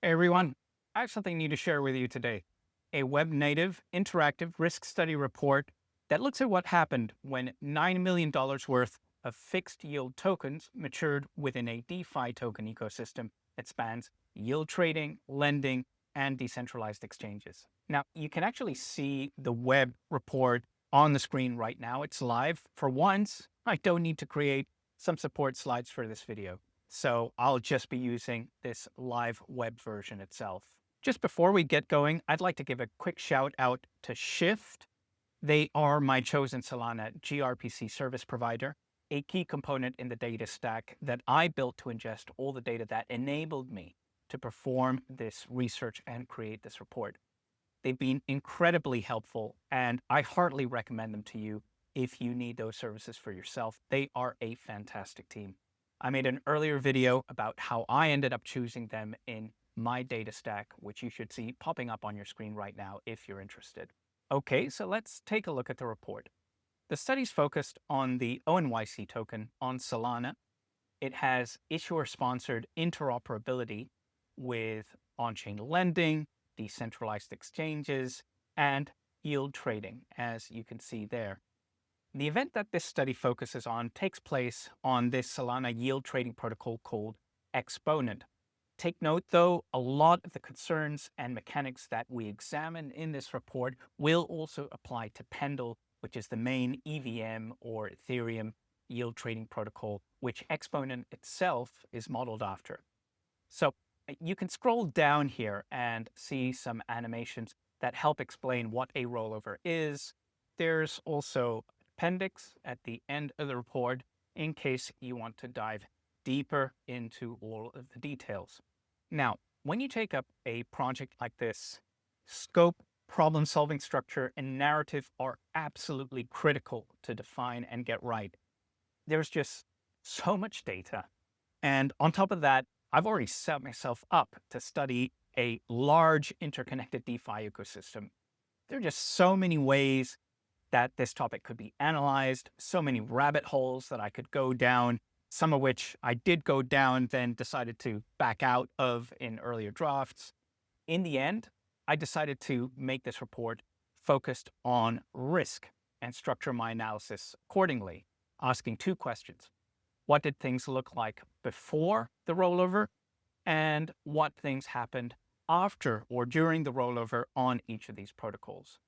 Hey everyone, I have something new to share with you today. A web native interactive risk study report that looks at what happened when $9 million worth of fixed yield tokens matured within a DeFi token ecosystem that spans yield trading, lending, and decentralized exchanges. Now, you can actually see the web report on the screen right now. It's live. For once, I don't need to create some support slides for this video. So I'll just be using this live web version itself. Just before we get going, I'd like to give a quick shout out to Shift. They are my chosen Solana gRPC service provider, a key component in the data stack that I built to ingest all the data that enabled me to perform this research and create this report. They've been incredibly helpful, and I heartily recommend them to you if you need those services for yourself. They are a fantastic team. I made an earlier video about how I ended up choosing them in my data stack, which you should see popping up on your screen right now if you're interested. Okay, so let's take a look at the report. The study's focused on the ONYC token on Solana. It has issuer-sponsored interoperability with on-chain lending, decentralized exchanges, and yield trading, as you can see there. The event that this study focuses on takes place on this Solana yield trading protocol called Exponent. Take note, though, a lot of the concerns and mechanics that we examine in this report will also apply to Pendle, which is the main EVM or Ethereum yield trading protocol, which Exponent itself is modeled after. So you can scroll down here and see some animations that help explain what a rollover is. There's also appendix at the end of the report in case you want to dive deeper into all of the details. Now, when you take up a project like this, scope, problem-solving structure, and narrative are absolutely critical to define and get right. There's just so much data. And on top of that, I've already set myself up to study a large interconnected DeFi ecosystem. There are just so many ways that this topic could be analyzed, so many rabbit holes that I could go down, some of which I did go down, then decided to back out of in earlier drafts. In the end, I decided to make this report focused on risk and structure my analysis accordingly, asking two questions. What did things look like before the rollover, and what things happened after or during the rollover on each of these protocols?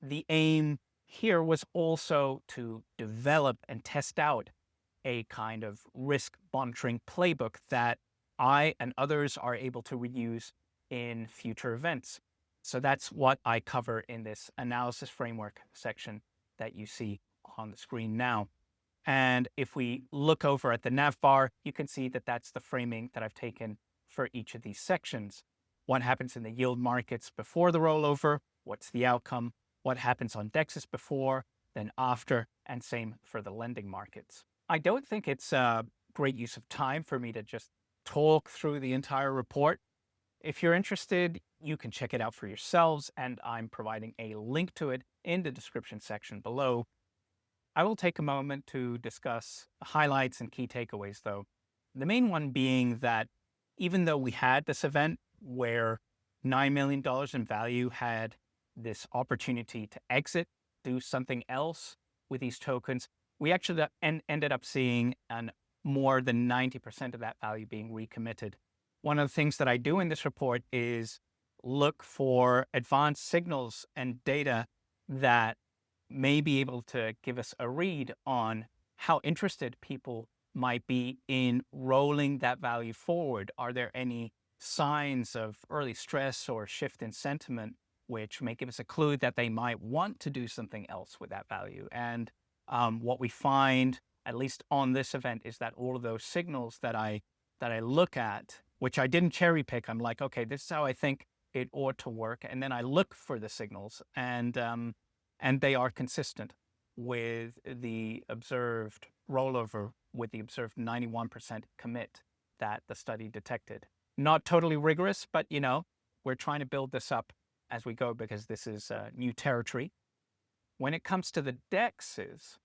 The aim here was also to develop and test out a kind of risk monitoring playbook that I and others are able to reuse in future events. So that's what I cover in this analysis framework section that you see on the screen now. And if we look over at the nav bar, you can see that that's the framing that I've taken for each of these sections. What happens in the yield markets before the rollover? What's the outcome? What happens on DEXs before, then after, and same for the lending markets. I don't think it's a great use of time for me to just talk through the entire report. If you're interested, you can check it out for yourselves, and I'm providing a link to it in the description section below. I will take a moment to discuss highlights and key takeaways, though. The main one being that even though we had this event where $9 million in value had this opportunity to exit, do something else with these tokens, we actually ended up seeing more than 90% of that value being recommitted. One of the things that I do in this report is look for advanced signals and data that may be able to give us a read on how interested people might be in rolling that value forward. Are there any signs of early stress or shift in sentiment which may give us a clue that they might want to do something else with that value? And what we find, at least on this event, is that all of those signals that I look at, which I didn't cherry pick, I'm like, okay, this is how I think it ought to work. And then I look for the signals, and they are consistent with the observed rollover, with the observed 91% commit that the study detected. Not totally rigorous, but we're trying to build this up as we go because this is new territory. When it comes to the DEXs,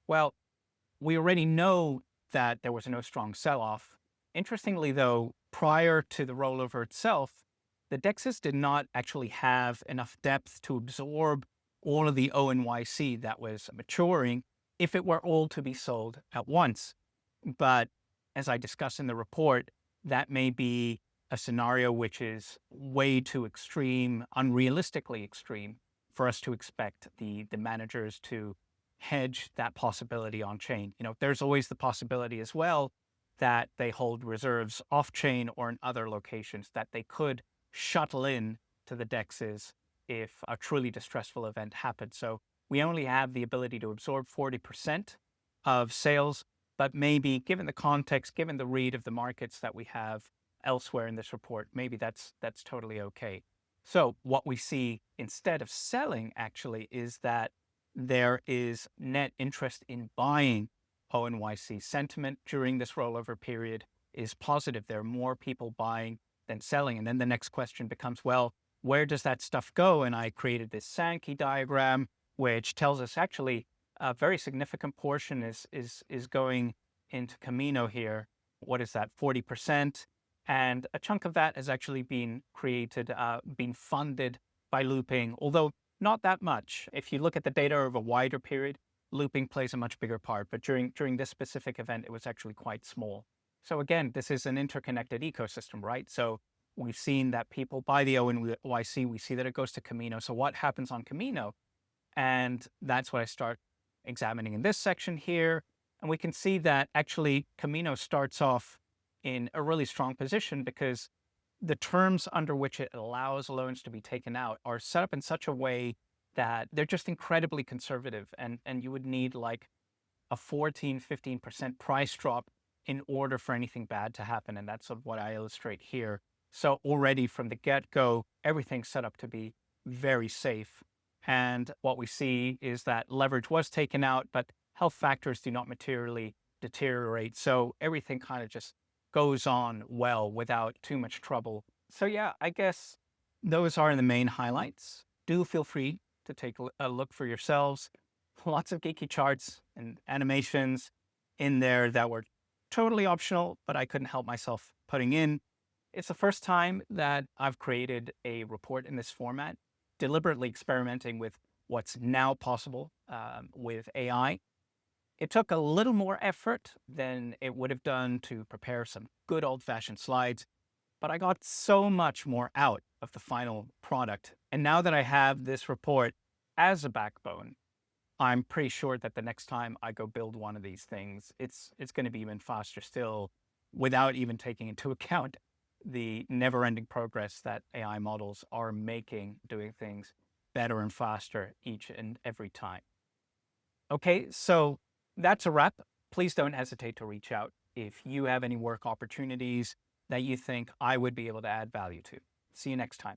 well, we already know that there was no strong sell-off. Interestingly, though, prior to the rollover itself, the DEXs did not actually have enough depth to absorb all of the ONYC that was maturing if it were all to be sold at once. But as I discuss in the report, that may be a scenario which is way too extreme, unrealistically extreme, for us to expect the managers to hedge that possibility on chain. There's always the possibility as well that they hold reserves off chain or in other locations that they could shuttle in to the DEXs if a truly distressful event happened. So we only have the ability to absorb 40% of sales, but maybe given the context, given the read of the markets that we have elsewhere in this report, maybe that's totally okay. So what we see instead of selling actually is that there is net interest in buying ONYC. Sentiment during this rollover period is positive. There are more people buying than selling. And then the next question becomes, well, where does that stuff go? And I created this Sankey diagram, which tells us actually a very significant portion is going into Camino here. What is that? 40%. And a chunk of that has actually been created, been funded by looping, although not that much. If you look at the data over a wider period, looping plays a much bigger part. But during this specific event, it was actually quite small. So again, this is an interconnected ecosystem, right? So we've seen that people buy the ONYC. We see that it goes to Camino. So what happens on Camino? And that's what I start examining in this section here. And we can see that actually Camino starts off in a really strong position because the terms under which it allows loans to be taken out are set up in such a way that they're just incredibly conservative. And you would need like a 14, 15% price drop in order for anything bad to happen. And that's sort of what I illustrate here. So already from the get-go, everything's set up to be very safe. And what we see is that leverage was taken out, but health factors do not materially deteriorate. So everything kind of just goes on well without too much trouble. So yeah, I guess those are the main highlights. Do feel free to take a look for yourselves. Lots of geeky charts and animations in there that were totally optional, but I couldn't help myself putting in. It's the first time that I've created a report in this format, deliberately experimenting with what's now possible with AI. It took a little more effort than it would have done to prepare some good old-fashioned slides, but I got so much more out of the final product. And now that I have this report as a backbone, I'm pretty sure that the next time I go build one of these things, it's going to be even faster still, without even taking into account the never-ending progress that AI models are making, doing things better and faster each and every time. Okay, so that's a wrap. Please don't hesitate to reach out if you have any work opportunities that you think I would be able to add value to. See you next time.